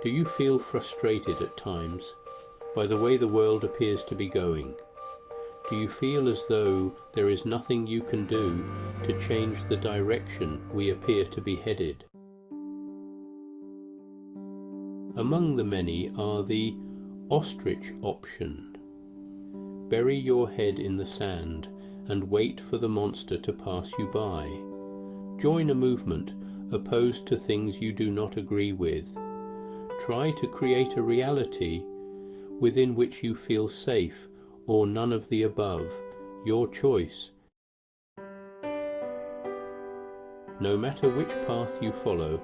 Do you feel frustrated at times by the way the world appears to be going? Do you feel as though there is nothing you can do to change the direction we appear to be headed? Among the many are the ostrich option. Bury your head in the sand and wait for the monster to pass you by. Join a movement opposed to things you do not agree with. Try to create a reality within which you feel safe, or none of the above, your choice. No matter which path you follow,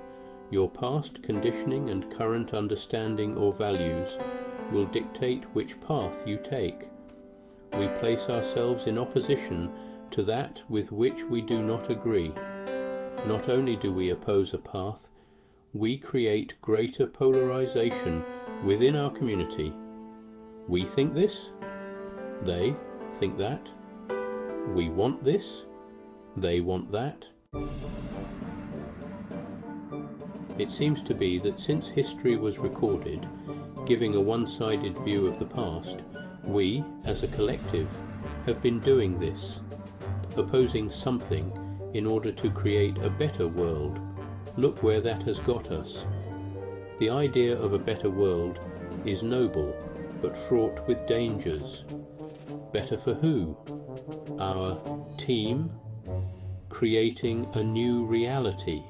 your past conditioning and current understanding or values will dictate which path you take. We place ourselves in opposition to that with which we do not agree. Not only do we oppose a path, we create greater polarization within our community. We think this, they think that. We want this, they want that. It seems to be that since history was recorded, giving a one-sided view of the past, we, as a collective, have been doing this, opposing something in order to create a better world. Look where that has got us. The idea of a better world is noble, but fraught with dangers. Better for who? Our team? Creating a new reality.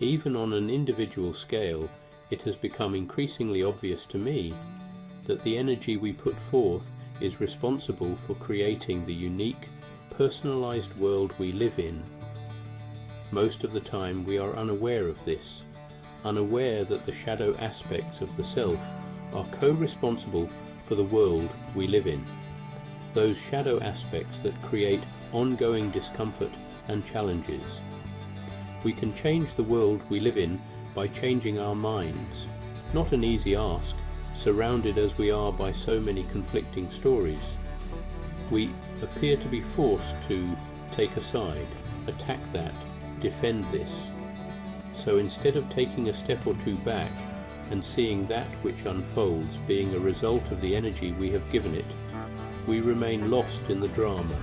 Even on an individual scale, it has become increasingly obvious to me that the energy we put forth is responsible for creating the unique, personalized world we live in. Most of the time we are unaware of this, unaware that the shadow aspects of the self are co-responsible for the world we live in. Those shadow aspects that create ongoing discomfort and challenges. We can change the world we live in by changing our minds. Not an easy ask, surrounded as we are by so many conflicting stories. We appear to be forced to take a side, attack that, defend this. So instead of taking a step or two back and seeing that which unfolds being a result of the energy we have given it, we remain lost in the drama,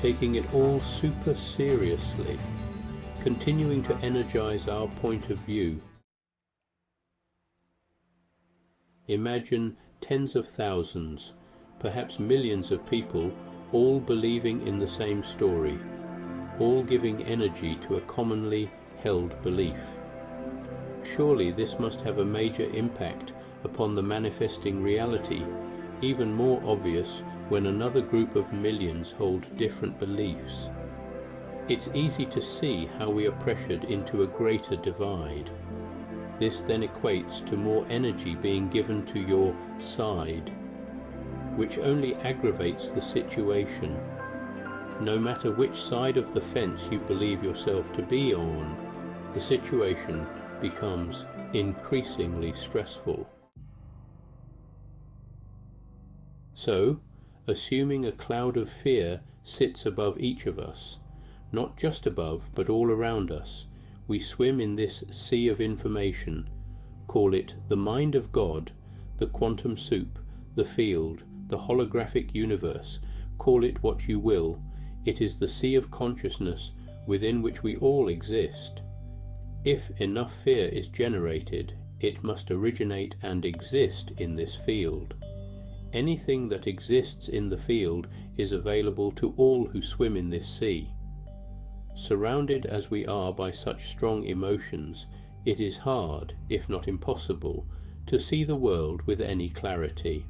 taking it all super seriously, continuing to energize our point of view. Imagine tens of thousands, perhaps millions of people all believing in the same story, all giving energy to a commonly held belief. Surely this must have a major impact upon the manifesting reality, even more obvious when another group of millions hold different beliefs. It's easy to see how we are pressured into a greater divide. This then equates to more energy being given to your side, which only aggravates the situation. No matter which side of the fence you believe yourself to be on, the situation becomes increasingly stressful. So, assuming a cloud of fear sits above each of us, not just above but all around us, we swim in this sea of information. Call it the mind of God, the quantum soup, the field, the holographic universe. Call it what you will. It is the sea of consciousness within which we all exist. If enough fear is generated, it must originate and exist in this field. Anything that exists in the field is available to all who swim in this sea. Surrounded as we are by such strong emotions, it is hard, if not impossible, to see the world with any clarity.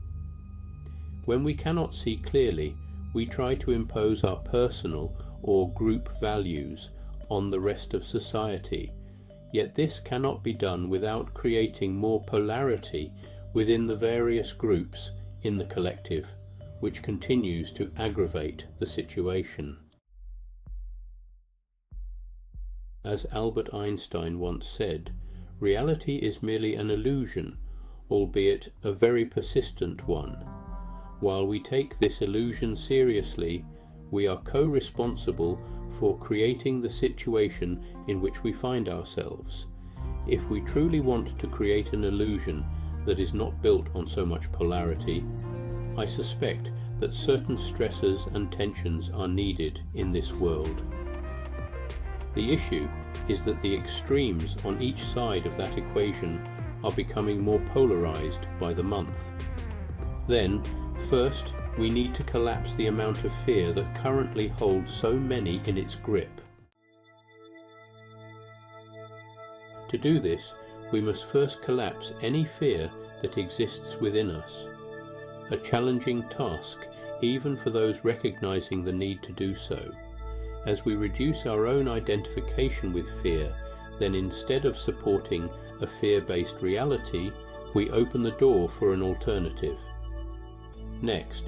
When we cannot see clearly, we try to impose our personal or group values on the rest of society, yet this cannot be done without creating more polarity within the various groups in the collective, which continues to aggravate the situation. As Albert Einstein once said, reality is merely an illusion, albeit a very persistent one. While we take this illusion seriously, We are co-responsible for creating the situation in which we find ourselves. If we truly want to create an illusion that is not built on so much polarity, I suspect that certain stressors and tensions are needed in this world. The issue is that the extremes on each side of that equation are becoming more polarized by the month. Then, first, we need to collapse the amount of fear that currently holds so many in its grip. To do this, we must first collapse any fear that exists within us. A challenging task, even for those recognizing the need to do so. As we reduce our own identification with fear, then instead of supporting a fear-based reality, we open the door for an alternative. Next,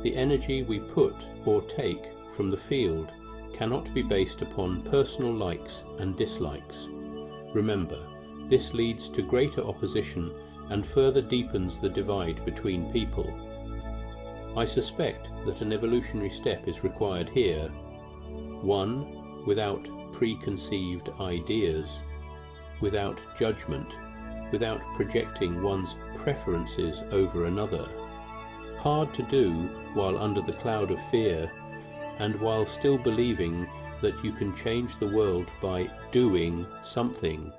the energy we put or take from the field cannot be based upon personal likes and dislikes. Remember, this leads to greater opposition and further deepens the divide between people. I suspect that an evolutionary step is required here. 1. Without preconceived ideas, without judgment, without projecting one's preferences over another. Hard to do while under the cloud of fear, and while still believing that you can change the world by doing something